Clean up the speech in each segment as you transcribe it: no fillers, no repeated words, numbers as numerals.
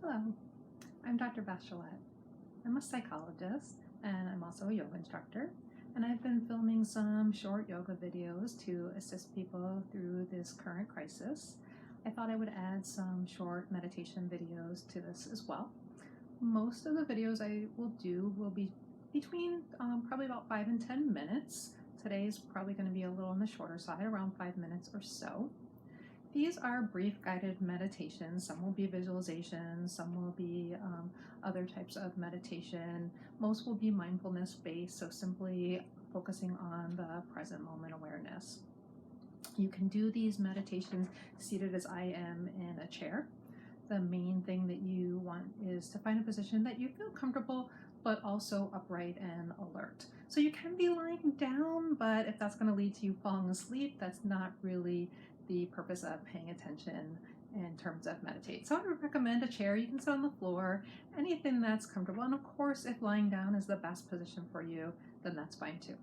Hello, I'm Dr. Beth. I'm a psychologist and I'm also a yoga instructor. And I've been filming some short yoga videos to assist people through this current crisis. I thought I would add some short meditation videos to this as well. Most of the videos I will do will be between probably about 5 and 10 minutes. Today's probably going to be a little on the shorter side, around 5 minutes or so. These are brief guided meditations. Some will be visualizations, some will be other types of meditation. Most will be mindfulness based, so simply focusing on the present moment awareness. You can do these meditations seated as I am in a chair. The main thing that you want is to find a position that you feel comfortable but also upright and alert. So you can be lying down, but if that's going to lead to you falling asleep, that's not really the purpose of paying attention in terms of meditate. So I would recommend a chair. You can sit on the floor, anything that's comfortable. And of course, if lying down is the best position for you, then that's fine too.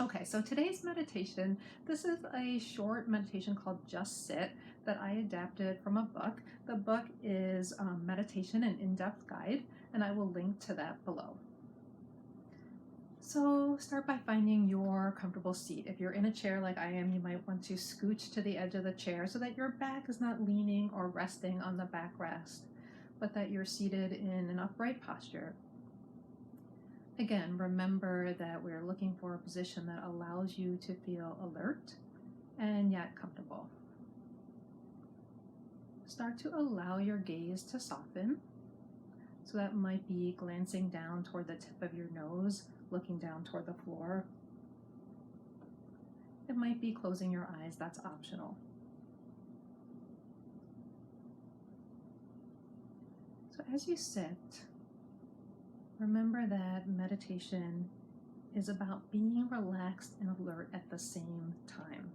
Okay, so today's meditation, this is a short meditation called Just Sit that I adapted from a book. The book is Meditation, an In-Depth Guide, and I will link to that below. So start by finding your comfortable seat. If you're in a chair like I am, you might want to scooch to the edge of the chair so that your back is not leaning or resting on the backrest, but that you're seated in an upright posture. Again, remember that we're looking for a position that allows you to feel alert and yet comfortable. Start to allow your gaze to soften. So that might be glancing down toward the tip of your nose, looking down toward the floor. It might be closing your eyes, that's optional. So as you sit, remember that meditation is about being relaxed and alert at the same time.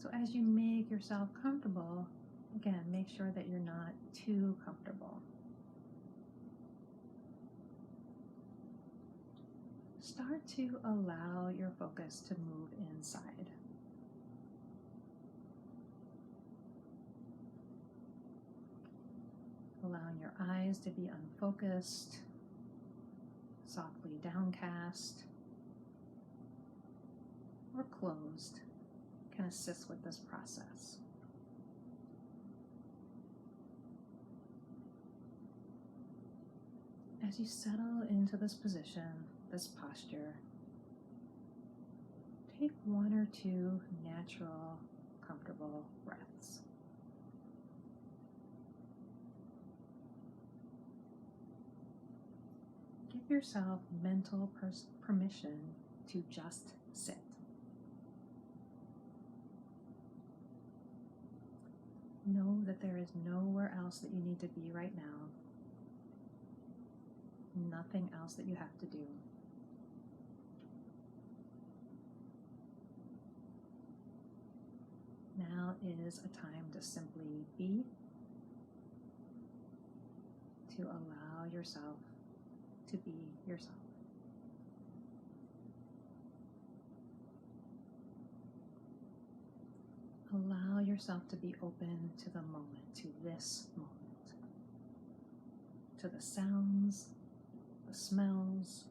So as you make yourself comfortable, again, make sure that you're not too comfortable. Start to allow your focus to move inside. Allowing your eyes to be unfocused, softly downcast, or closed can assist with this process. As you settle into this position, this posture, take 1 or 2 natural, comfortable breaths. Give yourself mental permission to just sit. Know that there is nowhere else that you need to be right now. Nothing else that you have to do. Now is a time to simply be, to allow yourself to be yourself. Allow yourself to be open to the moment, to this moment, to the sounds, the smells,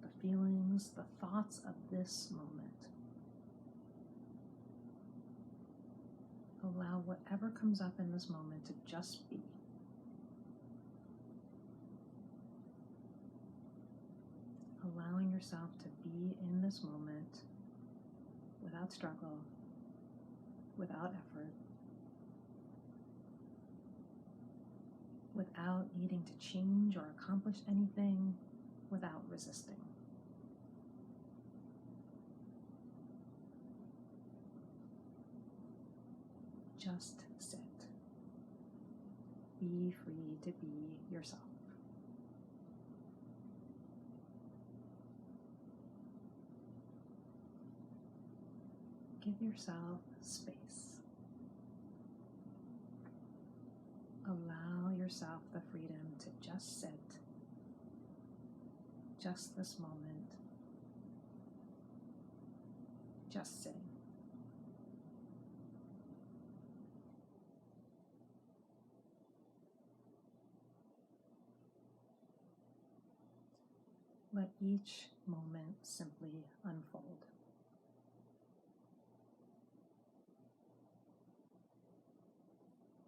the feelings, the thoughts of this moment. Allow whatever comes up in this moment to just be. Allowing yourself to be in this moment without struggle, without effort, without needing to change or accomplish anything, without resisting. Just sit. Be free to be yourself. Give yourself space. Allow yourself the freedom to just sit, just this moment, just sitting. Let each moment simply unfold.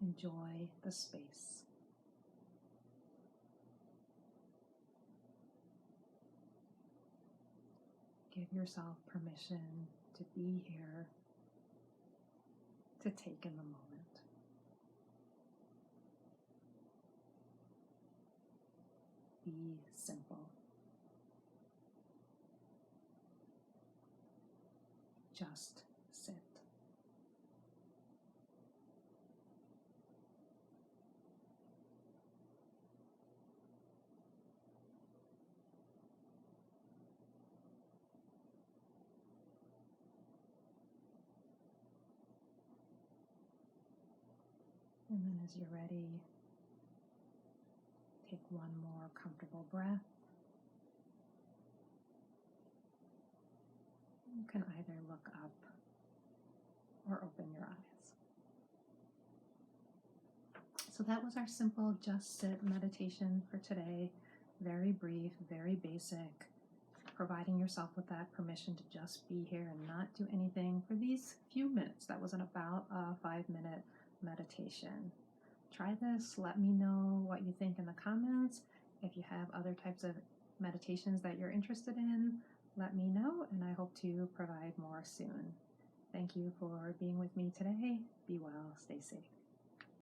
Enjoy the space. Give yourself permission to be here, to take in the moment. Be simple. Just sit. And then as you're ready, take one more comfortable breath. You can either look up or open your eyes. So that was our simple Just Sit meditation for today. Very brief, very basic, providing yourself with that permission to just be here and not do anything for these few minutes. That was about a 5-minute meditation. Try this. Let me know what you think in the comments. If you have other types of meditations that you're interested in, let me know, and I hope to provide more soon. Thank you for being with me today. Be well, stay safe.